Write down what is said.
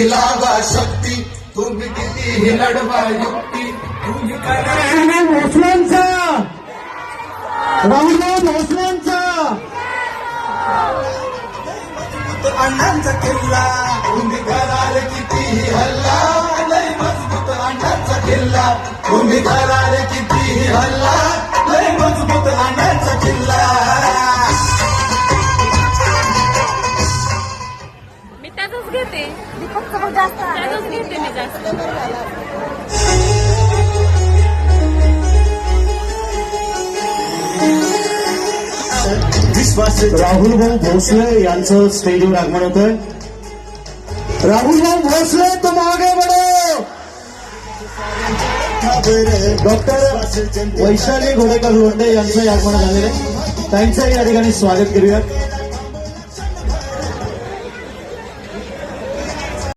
लावा शक्ती तुम्ही किती लढवा युक्ती तुम्ही भोसल्यांचा राहुलभाऊ भोसल्यांचा अण्णांचा किल्ला तुम्ही कराल कितीही हल्ला लय मजबूत अण्णांचा किल्ला तुम्ही कराल कितीही हल्ला लय मजबूत अण्णांचा किल्ला. मी त्यातच घेते त्यातच घेते मी जास्त. राहुलभाऊ भोसले यांचं स्टेजवर आगमन होत आहे. राहुलभाऊ भोसले तुम आगे बढ़ो. डॉक्टर वैशाली घोडेकर लोंढे यांचं आगमन झालेलं आहे. त्यांचं या ठिकाणी स्वागत करूया.